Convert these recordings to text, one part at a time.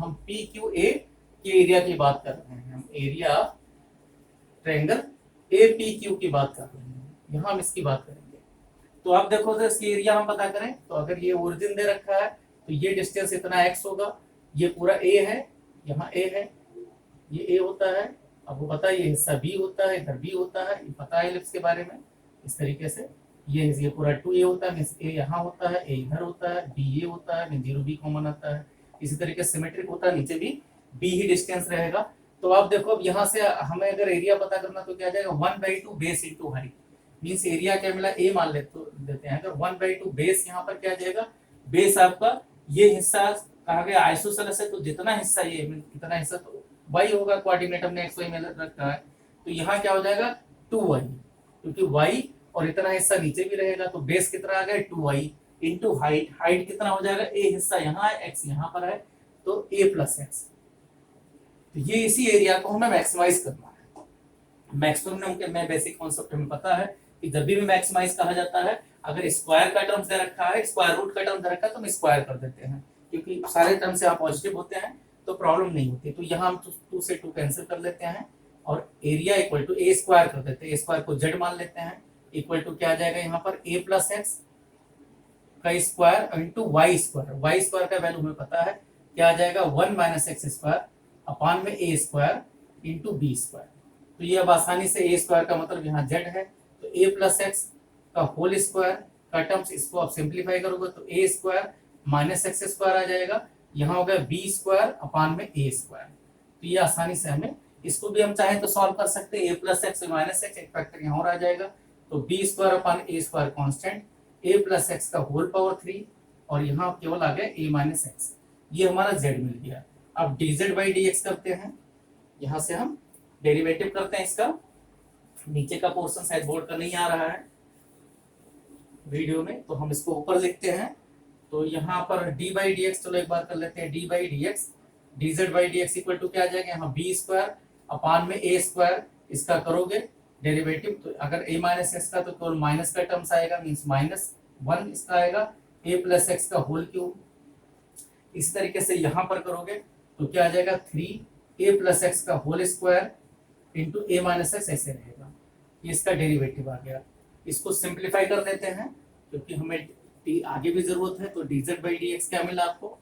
हम P Q A के area की बात कर रहे हैं, हम area triangle A P Q की बात कर रहे हैं, यहाँ हम इसकी बात करेंगे। तो आप देखो तो इसकी एरिया हम पता करें, तो अगर ये ओरिजिन दे रखा है तो ये डिस्टेंस इतना x होगा, ये पूरा a है, यहाँ a है, ये a होता है। अब वो पता है ये हिस्सा b होता है, इधर b होता है, ये पता है एलिप्स के बारे में। इस तरीके से ये पूरा 2a होता है, मींस a यहाँ होता है, a इधर होता है, b ये होता है, मींस 0b कॉमन आता है। इसी तरीके से सिमेट्रिक होता है, नीचे भी b ही डिस्टेंस रहेगा। तो आप देखो अब यहाँ से हमें अगर एरिया पता करना तो क्या जाएगा, 1/2 base into height, means area क्या मिला a मान लेते हैं। अगर 1/2 बेस यहाँ पर क्या जाएगा, बेस आपका ये हिस्सा कहा गया आइसोसेलेस है, तो जितना हिस्सा ये कितना हिस्सा तो y होगा, कोऑर्डिनेट हमने xy में रखा है, तो यहाँ क्या हो जाएगा 2y, क्योंकि y और इतना हिस्सा नीचे भी रहेगा, तो बेस कितना आ गया 2y इंटू हाइट, हाइट कितना हो जाएगा, a हिस्सा यहाँ है, x यहाँ पर है, तो a प्लस एक्स। तो ये इसी एरिया को हमें मैक्सिमाइज करना है। मैक्सिमम में बेसिक कॉन्सेप्ट हमें पता है कि जब भी मैक्सिमाइज कहा जाता है, अगर स्क्वायर का टर्म्स दे रखा है, स्क्वायर रूट का टर्म दे रखा है, तो हम स्क्वायर कर देते हैं, क्योंकि सारे टर्म से आप पॉजिटिव होते हैं तो प्रॉब्लम नहीं होती। तो यहाँ हम 2 से 2 कैंसिल कर लेते हैं और area equal to a square कर देते हैं, ए स्क्वायर को जेड मान लेते हैं, इक्वल टू क्या आ जाएगा यहाँ पर ए प्लस एक्स का square into y square. Y square का वैल्यू हमें पता है क्या आ जाएगा, 1 माइनस एक्स स्क्वायर अपान में ए स्क्वायर इंटू बी स्क्वायर। तो ये अब आसानी से ए स्क्वायर का मतलब यहाँ जेड है, तो ए प्लस एक्स का होल स्क्वायर का टर्म्स, इसको आप सिंप्लीफाई करोगे तो ए स्क्वायर माइनस एक्स स्क्वायर आ जाएगा, यहाँ हो गया बी स्क्वायर अपान में ए स्क्वायर। तो ये आसानी से हमें इसको भी हम चाहें तो सॉल्व कर सकते हैं, ए प्लस एक्स माइनस एक्स, एक फैक्टर यहाँ और आ जाएगा, तो बी स्क्वायर अपान ए स्क्वायर कॉन्स्टेंट, ए प्लस एक्स का होल पावर 3 और यहाँ केवल आ गया ए माइनस एक्स, ये हमारा जेड मिल गया। अब dz बाई dx करते हैं, यहाँ से हम डेरिवेटिव करते हैं इसका, नीचे का पोर्शन शायद बोर्ड का नहीं आ रहा है वीडियो में, तो हम इसको ऊपर लिखते हैं। तो यहाँ पर d बाई डी एक्स, चलो एक बार कर लेते हैं, d by d x dz by dx equal to क्या आ जाएगा, यहाँ बी स्क्वायर अपान में ए स्क्वायर, इसका करोगे डेरिवेटिव तो अगर a माइनस एक्स का तो केवल माइनस का टर्म्स आएगा, मीन्स -1 इसका आएगा, a प्लस एक्स का होल क्यूब। इस तरीके से यहाँ पर करोगे तो क्या आ जाएगा 3a प्लस एक्स का होल स्क्वायर इंटू ए माइनस एक्स, ऐसे रहेगा, ये इसका डेरिवेटिव आ गया। इसको सिंप्लीफाई कर देते हैं क्योंकि हमें आगे भी जरूरत है। तो dz बाई डी एक्स क्या मिला आपको,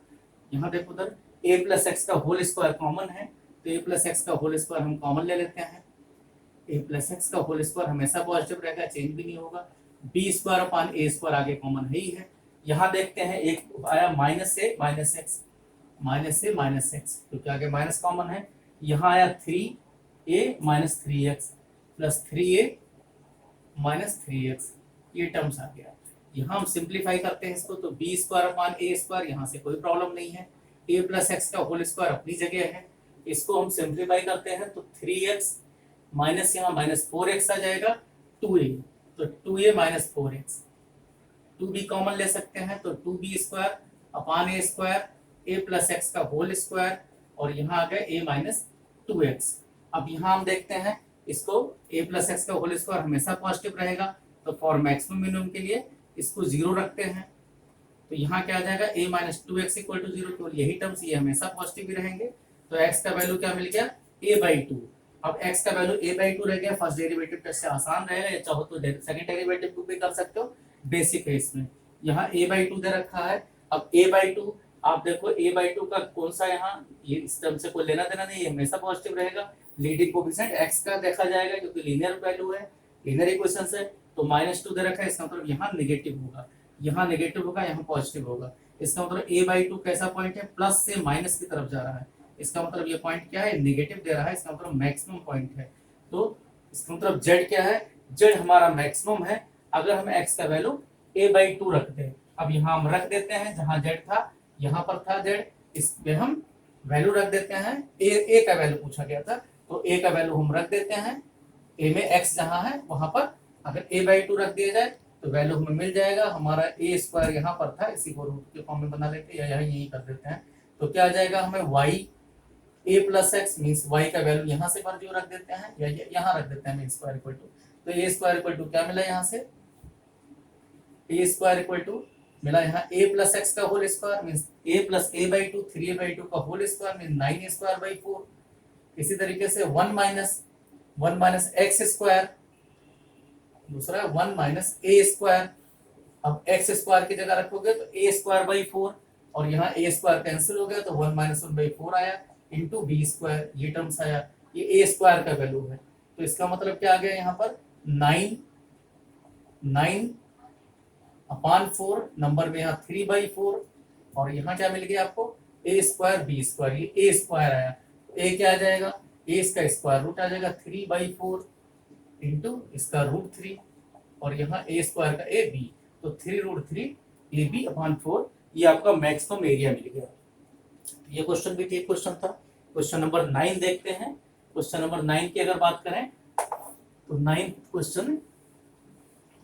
यहाँ देखो उधर a प्लस एक्स का होल स्क्वायर कॉमन है, तो a प्लस एक्स का होल स्क्वायर हम कॉमन ले लेते हैं, a प्लस एक्स का होल स्क्वायर हमेशा पॉजिटिव रहेगा, चेंज भी नहीं होगा, b square upon a square आगे कॉमन है ही है। यहाँ देखते हैं एक आया माइनस से माइनस एक्स, माइनस से माइनस एक्स, क्योंकि आगे माइनस कॉमन है, यहाँ आया 3a minus 3x plus 3a minus 3x, ये टर्म्स आ गया। यहाँ हम सिंप्लीफाई करते हैं इसको, तो बी स्क्वायर अपान ए स्क्वायर, यहाँ से कोई प्रॉब्लम नहीं है, ए प्लस एक्स का होल स्क्वायर अपनी जगह है, इसको हम सिंप्लीफाई करते हैं तो 3x माइनस यहाँ माइनस 4x आ जाएगा 2a, तो 2a minus 4x, 2b common ले सकते हैं तो 2b स्क्वायर अपान ए स्क्वायर, ए प्लस एक्स का होल स्क्वायर और यहाँ आ गया a माइनस 2x। अब यहाँ हम देखते हैं इसको, a प्लस एक्स का होल स्क्वायर हमेशा पॉजिटिव रहेगा, तो फॉर मैक्सिमम मिनिमम के लिए इसको 0 रखते हैं, तो यहाँ क्या आ जाएगा a minus 2x equal to 0, केवल यही टर्म्स ये हमेशा पॉजिटिव ही रहेंगे। तो x का वैल्यू क्या मिल गया a बाई 2। अब x का वैल्यू a बाई 2 रह गया, फर्स्ट डेरिवेटिव टेस्ट से आसान रहेगा, या चाहो तो सेकंड डेरिवेटिव को भी कर सकते हो, बेसिक है इसमें। यहाँ a बाई 2 दे रखा है, अब a बाई 2 आप देखो a बाई 2 का कौन सा, यहाँ ये इस टर्म से कोई लेना देना नहीं, ये हमेशा पॉजिटिव रहेगा। लीडिंग कोएफिशिएंट x का देखा जाएगा क्योंकि लीनियर वैल्यू है, लीनियर इक्वेशन है, तो -2 दे रखा है, इसका मतलब यहाँ नेगेटिव होगा, यहाँ नेगेटिव होगा, यहाँ पॉजिटिव होगा। इसका मतलब a बाई 2 कैसा पॉइंट है, प्लस से माइनस की तरफ जा रहा है, इसका मतलब ये पॉइंट क्या है, नेगेटिव दे रहा है, इसका मतलब मैक्सिमम पॉइंट है। तो इसका मतलब z क्या है, z हमारा मैक्सिमम है अगर हम x का वैल्यू a बाई 2 रखते हैं। अब यहाँ हम रख देते हैं, जहाँ z था यहाँ पर था z, इसमें हम वैल्यू रख देते हैं, a का वैल्यू पूछा गया था, तो a का वैल्यू हम रख देते हैं, a में x जहाँ है वहां पर अगर a बाई 2 रख दिया जाए तो वैल्यू हमें मिल जाएगा, हमारा a स्क्वायर यहाँ पर था, इसी को रूट के फॉर्म में बना लेते हैं, या यही कर देते हैं, तो क्या आ जाएगा हमें y a plus x, means y का वैल्यू यहाँ से पर जो रख देते हैं, या यहाँ रख देते हैं a स्क्वायर इक्वल टू, तो a स्क्वायर इक्वल टू क्या मिला, यहाँ से a स्क्वायर इक्वल टू मिला यहाँ a प्लस एक्स का whole square mean a plus a by two, 3a/2 का होल स्क्वायर मीन 9a² 4। इसी तरीके से 1 माइनस एक्स स्क्वायर, दूसरा 1 - a²। अब एक्स स्क्वायर की जगह रखोगे तो a²/4 और यहाँ a² कैंसिल हो गया तो 1 - 1/4 आया इंटू b², ये टर्म्स आया। ये a² का वैल्यू है, तो इसका मतलब क्या आ गया यहाँ पर 9/4 नंबर में यहाँ 3/4 और यहाँ क्या मिल गया आपको a² b², ये a² आया तो a क्या आ जाएगा, a इसका स्क्वायर रूट आ जाएगा 3/4 इंटू इसका √3 और यहाँ a² का ab, तो 3√3 ab/4 ये आपका मैक्सिमम एरिया मिल गया। ये क्वेश्चन भी ठीक क्वेश्चन था। क्वेश्चन नंबर 9 देखते हैं। क्वेश्चन नंबर 9 की अगर बात करें तो 9th क्वेश्चन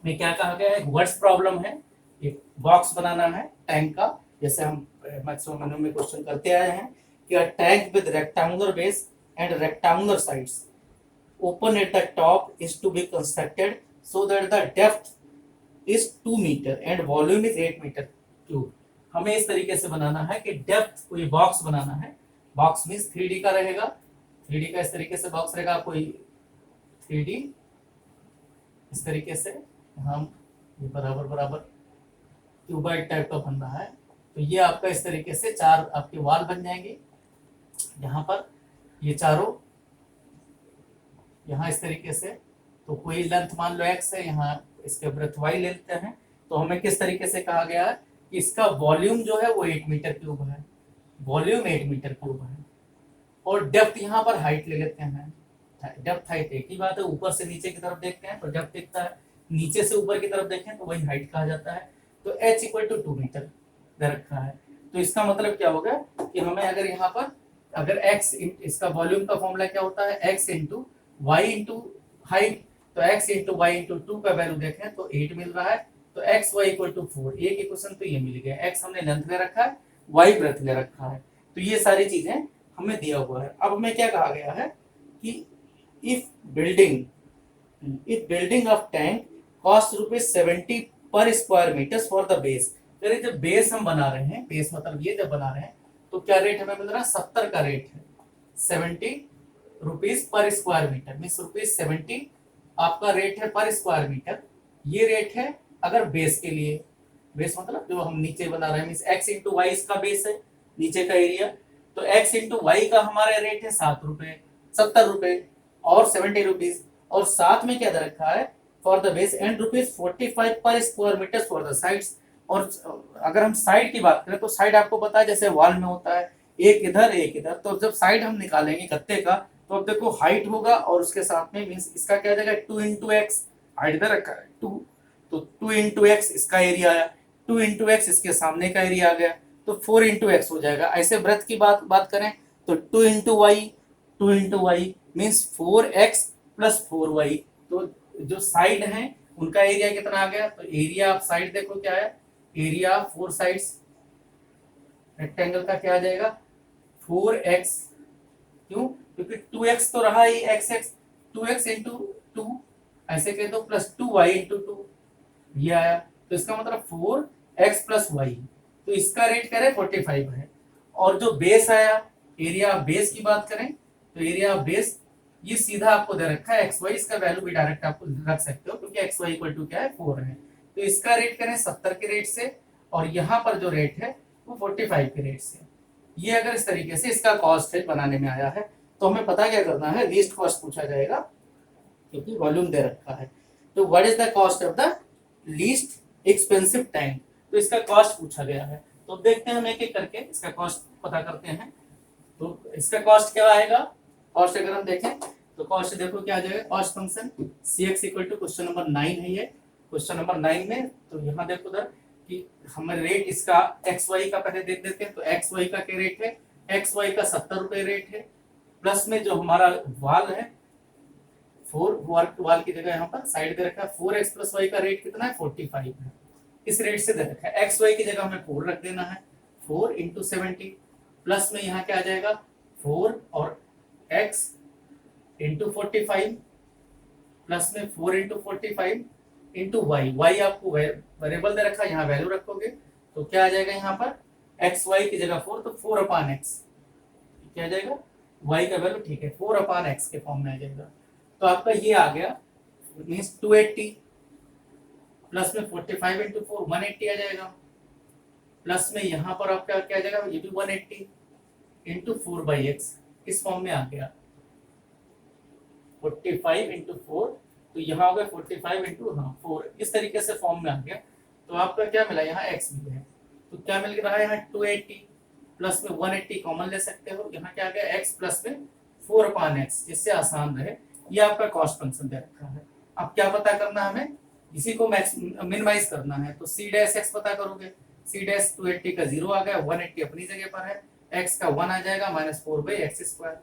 में क्या कहा गया है, वर्ड्स प्रॉब्लम है, एक बॉक्स बनाना है टैंक का, जैसे हम मैक्सिमम में क्वेश्चन करते आए हैं कि a tank with rectangular base and rectangular sides open at the top is to be constructed so that the depth is 2 metre and volume is 8 metre cube. हमें इस तरीके से बनाना है कि डेप्थ, कोई बॉक्स बनाना है, बॉक्स मींस 3D का रहेगा, 3D का इस तरीके से बॉक्स रहेगा, कोई 3D इस तरीके से हम ये बराबर बराबर क्यूबॉइड टाइप का बन रहा है। तो ये आपका इस तरीके से 4 आपके वॉल बन जाएंगे, यहाँ पर ये चारों यहाँ इस तरीके से। तो कोई लेंथ मान लो x है, यहाँ इसके ब्रेथ y ले लेते हैं। तो हमें किस तरीके से कहा गया है कि इसका वॉल्यूम जो है वो 8 मीटर क्यूब है, वॉल्यूम 8 मीटर क्यूब है। और डेप्थ यहाँ पर हाइट ले लेते हैं, डेप्थ हाइट एक ही बात है, ऊपर से नीचे की तरफ देखते हैं तो डेप्थ दिखता है, नीचे से ऊपर की तरफ देखें तो वही हाइट कहा जाता है। तो h = 2 मीटर दे रखा है। तो इसका मतलब क्या होगा कि हमें अगर यहाँ पर अगर x, इसका वॉल्यूम का फॉर्मूला क्या होता है, x × y × हाइट, तो x × y × 2 का वैल्यू देखें तो 8 मिल रहा है, तो x y = 4। एक इक्वेशन तो ये मिल गया, x हमने लेंथ ले रखा है, y ब्रेथ ले रखा है, तो ये सारी चीजें हमें दिया हुआ है। अब हमें क्या कहा गया है कि if building of tank cost ₹70 per square metre for the base. अरे जब बेस हम बना रहे हैं, बेस मतलब ये जब बना रहे हैं तो क्या रेट हमें मिल रहा है, 70 का रेट है, 70 rupees per square metre mean ₹70 आपका रेट है पर स्क्वायर मीटर। ये रेट है अगर बेस के लिए, बेस मतलब जो हम नीचे बना रहे हैं मीन x × y इसका बेस है, नीचे का एरिया, तो x × y का हमारा रेट है 70 रुपए और 70 रुपीज, और साथ में क्या दे रखा है for the base and ₹45 per square metre for the sides. और अगर हम साइड की बात करें तो साइड आपको पता है जैसे वॉल में होता है, एक इधर एक इधर, तो जब साइड हम निकालेंगे गत्ते का तो अब देखो हाइट होगा और उसके साथ में मींस इसका क्या जाएगा 2 × x, हाइट इधर रखा है 2, तो 2 × x इसका एरिया आया, 2 × x इसके सामने का एरिया आ गया, तो 4 × x हो जाएगा। ऐसे ब्रेथ की बात करें तो 2 × y मींस 4x + 4y। तो जो साइड है उनका एरिया कितना आ गया, तो एरिया आप साइड देखो क्या है, एरिया 4 साइड्स रेक्टेंगल का क्या आ जाएगा 4x, क्यों, क्योंकि 2x तो रहा ही, x 2x × 2 ऐसे कह दो प्लस 2y × 2 ये आया, तो इसका मतलब 4x + y, तो इसका रेट करें 45 है। और जो बेस आया, एरिया ऑफ बेस की बात करें तो एरिया ऑफ बेस ये सीधा आपको दे रखा है xy, इसका वैल्यू भी डायरेक्ट आपको रख सकते हो क्योंकि xy = क्या है 4 है, तो इसका रेट करें 70 के रेट से और यहाँ पर जो रेट है वो 45 के रेट से। ये अगर इस तरीके से इसका कॉस्ट है बनाने में आया है तो हमें पता क्या करना है, लीस्ट कॉस्ट पूछा जाएगा क्योंकि वॉल्यूम दे रखा है। तो what is the cost of the least expensive tank, तो इसका कॉस्ट पूछा गया है। तो देखते हैं हम एक एक करके इसका कॉस्ट पता करते हैं। तो इसका कॉस्ट क्या आएगा, कॉस्ट अगर हम देखें तो कॉस्ट देखो क्या आ जाएगा, cost function Cx = question number 9 है ये, क्वेश्चन नंबर 9 में तो यहाँ देखो उधर कि हमें रेट इसका xy का पहले देख देते हैं, तो xy का क्या रेट है, xy का 70 रुपए रेट है, प्लस में जो हमारा वाल है 4 वाल की जगह यहाँ पर साइड दे रखा है 4x + y का रेट कितना है 45 है, इस रेट से दे रखा है। xy की जगह हमें 4 रख देना है, 4 × 70 प्लस में यहाँ क्या आ जाएगा 4 और x × 45 प्लस में 4 × 45 × y, y आपको वेरिएबल दे रखा है यहाँ वैल्यू रखोगे तो क्या आ जाएगा यहाँ पर एक्स वाई की जगह 4, तो 4/x क्या आ जाएगा, y का वैल्यू ठीक है 4/x के फॉर्म में आ जाएगा। तो आपका ये आ गया मीन्स 280 प्लस में 45 इंटू 4 180 आ जाएगा, प्लस में यहाँ पर आपका क्या आ जाएगा, ये भी 180 इंटू 4/x इस फॉर्म में आ गया 45 इंटू 4, तो यहाँ हो गया 45 इंटू 4, इस तरीके से फॉर्म में आ गया। तो आपका क्या मिला, यहाँ x भी है, तो क्या मिल रहा है यहाँ 280 प्लस में 180 कॉमन ले सकते हो, यहाँ क्या आ गया x प्लस में 4/x, इससे आसान रहे। ये आपका कॉस्ट फंक्शन दे रखा है। अब क्या पता करना है हमें, इसी को मिनिमाइज करना है, तो c डैश x पता करोगे, c डैश 280 का 0 आ गया, 180 अपनी जगह पर है, x का 1 आ जाएगा माइनस 4/x²।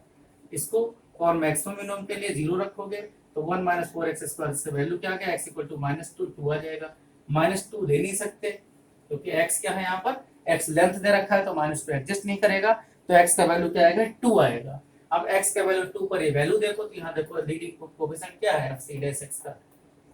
इसको और मैक्सिमम मिनिमम के लिए 0 रखोगे तो 1 माइनस 4x² से वैल्यू क्या आ गया, x इक्वल टू -2 आ जाएगा। -2 ले नहीं सकते क्योंकि x क्या है, यहाँ पर x लेंथ दे रखा है, तो -2 एडजस्ट नहीं करेगा, तो x का वैल्यू क्या आएगा, 2 आएगा। अब x का वैल्यू 2 पर ये वैल्यू देखो, तो यहाँ देखो लीडिंग कोएफिशिएंट क्या है c डैश x का,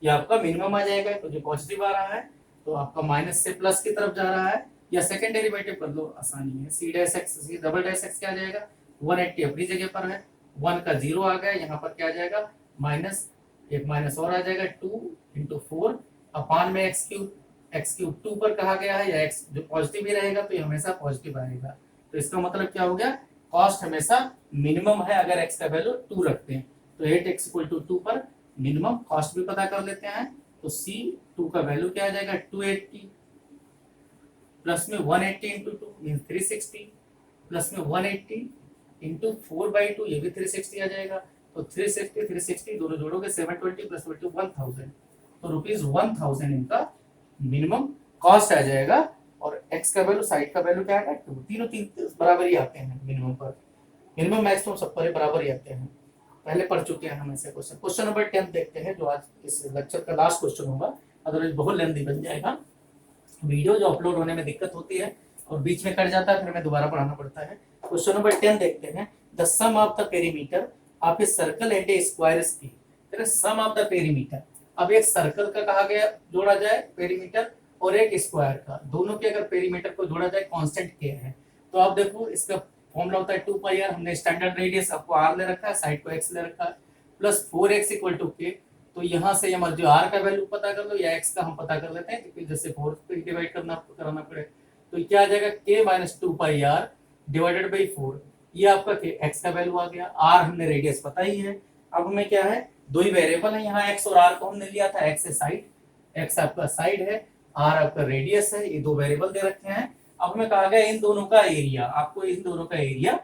ये आपका मिनिमम आ जाएगा, तो जो पॉजिटिव आ रहा है तो आपका माइनस से प्लस की तरफ जा रहा है, या सेकंड डेरिवेटिव कर लो, आसानी है, c dash x c double dash x क्या आ जाएगा, 180 अपनी जगह पर है, 1 का 0 आ गया, यहाँ पर क्या आ जाएगा माइनस, एक माइनस और आ जाएगा 2 इंटू 4 अपान में x³ 2 पर कहा गया है, या x जो पॉजिटिव ही रहेगा तो ये हमेशा पॉजिटिव आएगा। तो इसका मतलब क्या हो गया, कॉस्ट हमेशा मिनिमम है अगर x का वैल्यू 2 रखते हैं। तो 8x इक्वल टू 2 पर मिनिमम कॉस्ट भी पता कर लेते हैं, तो C2 का वैल्यू क्या आ जाएगा 280 प्लस में 180 इंटू 2 मीन्स 360 प्लस में 180 इंटू 4/2 ये भी 360 आ जाएगा, तो 360 दोनों जोड़ोगे 720 प्लस 20 1000, तो ₹1000 इनका मिनिमम कॉस्ट आ जाएगा। और x का वैल्यू साइड का वैल्यू क्या आएगा 2, तीनों बराबर ही आते हैं मिनिमम पर, मिनिमम मैक्सिमम सब पर बराबर ही आते हैं, पहले पढ़ चुके हैं हम ऐसे क्वेश्चन। क्वेश्चन नंबर 10 देखते हैं, जो आज इस लेक्चर का लास्ट क्वेश्चन होगा, अदरवाइज बहुत लेंथी बन जाएगा वीडियो, जो अपलोड होने में दिक्कत होती है और बीच में कट जाता है, फिर हमें दोबारा पढ़ाना पड़ता है। क्वेश्चन नंबर 10 देखते हैं, the sum of the perimeter of a circle and a square is k. Sum of the perimeter, अब एक सर्कल का कहा गया जोड़ा जाए पेरीमीटर, और एक स्क्वायर का, दोनों के अगर पेरीमीटर को जोड़ा जाए कांस्टेंट के है, तो आप देखो इसका फॉर्मूला होता है 2πr, हमने स्टैंडर्ड रेडियस आपको r ले रखा है, साइड को x ले रखा है, plus 4x equal to k। तो यहाँ से हमारे जो r का वैल्यू पता कर लो, या x का हम पता कर लेते हैं, क्योंकि जैसे 4 पे डिवाइड कराना पड़े, तो क्या आ जाएगा k minus 2πr divided by 4, ये आपका x का वैल्यू आ गया, r हमने रेडियस पता ही है। अब हमें क्या है, दो ही वेरिएबल है यहाँ, x और r को हमने लिया था, x है साइड, x आपका साइड है, r आपका रेडियस है, ये दो वेरिएबल दे रखे हैं। अब हमें कहा गया इन दोनों का एरिया, आपको इन दोनों का एरिया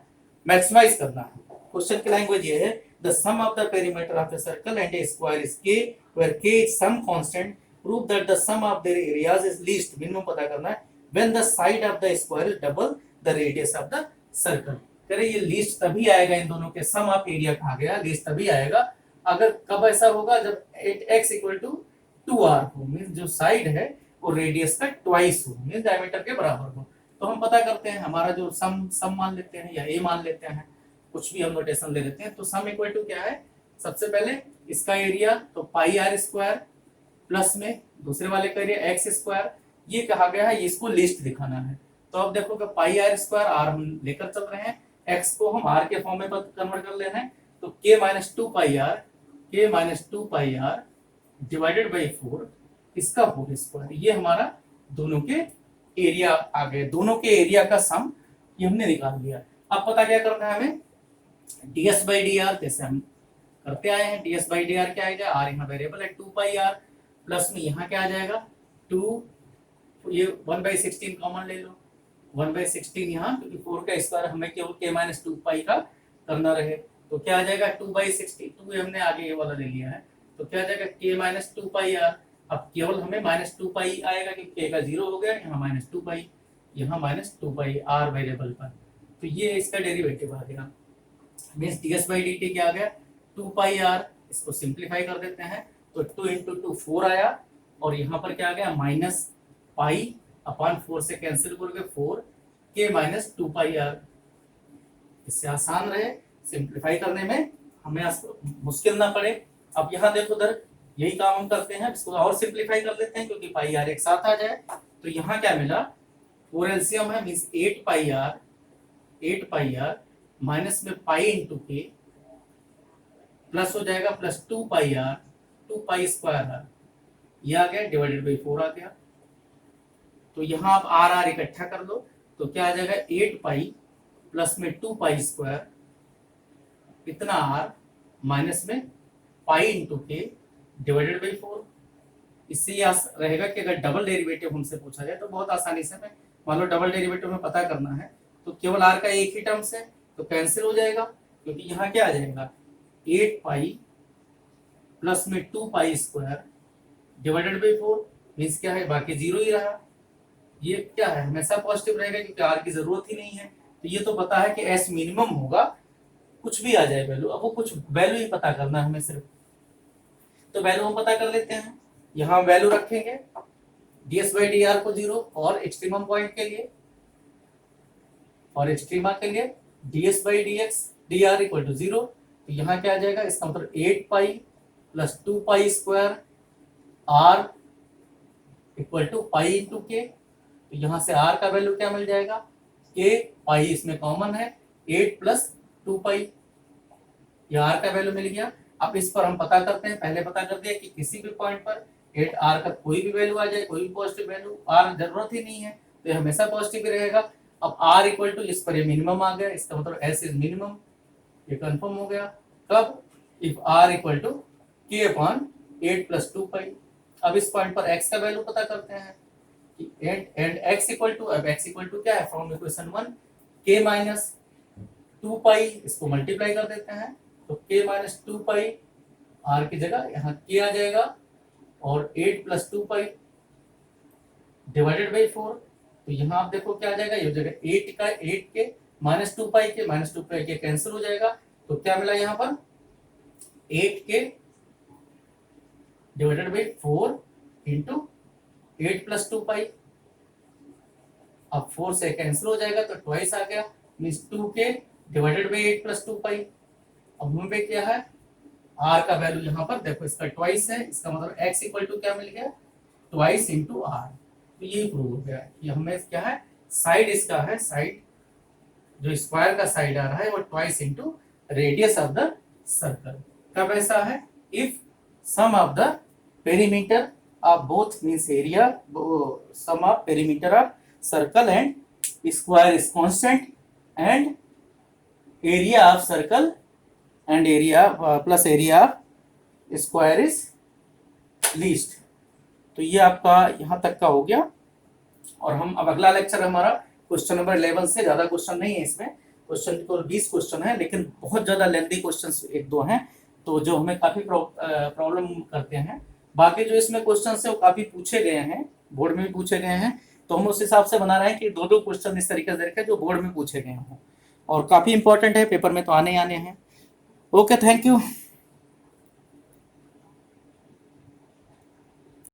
मैक्सिमाइज करना है। क्वेश्चन की लैंग्वेज ये है, the sum of the perimeter of a circle and a square is k where k is some constant, prove that the sum of their areas is least, minimum पता करना है, when the side of the square is double the radius of the circle। कह रहे ये least तभी आएगा, इन दोनों के सम ऑफ एरिया कहा गया, लीस्ट तभी आएगा अगर कब ऐसा होगा, जब 8x इक्वल टू 2r हो, मींस जो साइड है वो रेडियस का ट्वाइस हो, मींस डायमीटर के बराबर हो। तो हम पता करते हैं, हमारा जो सम मान लेते हैं या a मान लेते हैं, कुछ भी हम नोटेशन ले लेते हैं। तो सम इक्वल टू क्या है, सबसे पहले इसका एरिया तो πr² प्लस में दूसरे वाले का एरिया x², ये कहा गया है, इसको लिस्ट दिखाना है। तो अब देखो कि πr² r हम लेकर चल रहे हैं, x को हम r के फॉर्म में कन्वर्ट कर ले रहे हैं, तो k minus 2πr divided by 4 इसका होल स्क्वायर, ये हमारा दोनों के एरिया आ गए, दोनों के एरिया का सम ये हमने निकाल लिया। अब पता क्या करना है हमें, ds/dr, जैसे हम करते आए हैं, ds/dr क्या आएगा, r यहाँ वेरिएबल है 2πr, प्लस में यहाँ क्या आ जाएगा 2, ये 1/16 कॉमन ले लो, 1/16 यहाँ, क्योंकि 4 का स्क्वायर हमें केवल k माइनस 2π का करना रहे, तो क्या आ जाएगा 2/16, 2 हमने आगे ये वाला ले लिया है, तो क्या आ जाएगा k माइनस 2πr। अब केवल हमें -2π आएगा क्योंकि k का 0 हो गया, यहाँ -2π, यहाँ -2π r वेरिएबल पर, तो ये इसका डेरिवेटिव आ गया, मींस ds/dt क्या आ गया 2πr। इसको सिंप्लीफाई कर देते हैं, तो 2 × 2 4 आया, और यहाँ पर क्या आ गया -π/4 से कैंसिल करके 4 k माइनस 2πr। इससे आसान रहे सिंप्लीफाई करने में, हमें मुश्किल ना पड़े। अब यहाँ देखो उधर यही काम हम करते हैं, इसको और सिंप्लीफाई कर लेते हैं, क्योंकि πr एक साथ आ जाए। तो यहाँ क्या मिला 4 एलसीएम है मीन्स 8 पाई आर माइनस में पाई इंटू के प्लस हो जाएगा plus 2 pi r 2 pi square r, ये आ गया डिवाइडेड बाई 4 आ गया। तो यहाँ आप आर आर इकट्ठा कर लो तो क्या आ जाएगा 8 पाई प्लस में 2 पाई स्क्वायर इतना आर माइनस में पाई इंटू के डिवाइडेड बाई 4। इससे यह रहेगा कि अगर डबल डेरिवेटिव हमसे पूछा जाए तो बहुत आसानी से मैं मान लो डबल डेरिवेटिव में पता करना है तो केवल आर का एक ही टर्म्स है तो कैंसिल हो जाएगा, क्योंकि यहाँ क्या आ जाएगा 8 पाई प्लस में 2 pi square divided by 4 means क्या है बाकी जीरो ही रहा। ये क्या है हमेशा पॉजिटिव रहेगा क्योंकि आर की जरूरत ही नहीं है। तो ये तो पता है कि एस मिनिमम होगा, कुछ भी आ जाए वैल्यू, अब वो कुछ वैल्यू ही पता करना है हमें सिर्फ। तो वैल्यू हम पता कर लेते हैं, यहाँ वैल्यू रखेंगे ds बाई डी आर को 0 और एक्सट्रीमम पॉइंट के लिए और एक्सट्रीमा के लिए ds by d x d r equal to 0। तो यहाँ क्या आ जाएगा इसका मतलब 8 pi plus 2 pi square r equal to pi into k. तो यहाँ से आर का वैल्यू क्या मिल जाएगा के पाई इसमें कॉमन है 8 प्लस 2 पाई, ये आर का वैल्यू मिल गया। अब इस पर हम पता करते हैं, पहले पता कर दिया कि किसी भी पॉइंट पर 8 आर का कोई भी वैल्यू आ जाए, कोई भी पॉजिटिव वैल्यू, आर जरूरत ही नहीं है तो ये हमेशा पॉजिटिव ही रहेगा। अब आर इक्वल टू इस पर ये मिनिमम आ गया, इसका मतलब एस इज मिनिमम, ये कंफर्म हो गया। कब इफ आर इक्वल टू के अपॉन 8 प्लस 2 पाई। अब इस पॉइंट पर x का वैल्यू पता करते हैं एंड x इक्वल टू, अब x इक्वल टू क्या है फ्रॉम इक्वेशन 1 k माइनस 2 पाई, इसको मल्टीप्लाई कर देते हैं तो k माइनस 2 पाई r की जगह यहाँ k आ जाएगा और 8 प्लस 2 पाई डिवाइडेड बाई 4। तो यहाँ आप देखो क्या आ जाएगा, ये हो जाएगा 8 के माइनस 2 पाई के माइनस 2 पाई के कैंसिल हो जाएगा। तो क्या मिला यहाँ पर 8 के डिवाइडेड बाई 4 इंटू 8 प्लस 2 पाई। अब 4 से कैंसिल हो जाएगा तो ट्वाइस आ गया मीन्स 2 के डिवाइडेड बाई 8 प्लस 2 पाई। अब हमें पे क्या है r का वैल्यू यहाँ पर देखो इसका ट्वाइस है, इसका मतलब x इक्वल टू क्या मिल गया ट्वाइस इंटू r। तो यही प्रूव हो गया कि हमें क्या है साइड इसका है, साइड जो स्क्वायर का साइड आ रहा है वो twice into radius of the circle. कब ऐसा है if sum of the perimeter of both means area sum of perimeter of circle and square is constant and area of circle and area plus area of square is least. तो ये आपका यहाँ तक का हो गया और हम अब अगला लेक्चर हमारा क्वेश्चन नंबर 11 से, ज्यादा क्वेश्चन नहीं है इसमें, क्वेश्चन को 20 क्वेश्चन है लेकिन बहुत ज्यादा लेंथी क्वेश्चन एक दो हैं तो जो हमें काफी प्रॉब्लम करते हैं। बाकी जो इसमें क्वेश्चन है वो काफी पूछे गए हैं, बोर्ड में भी पूछे गए हैं, तो हम उस हिसाब से बना रहे हैं कि दो दो क्वेश्चन इस तरीके से रखे जो बोर्ड में पूछे गए हों और काफी इंपॉर्टेंट है, पेपर में तो आने ही आने हैं। Okay, thank you.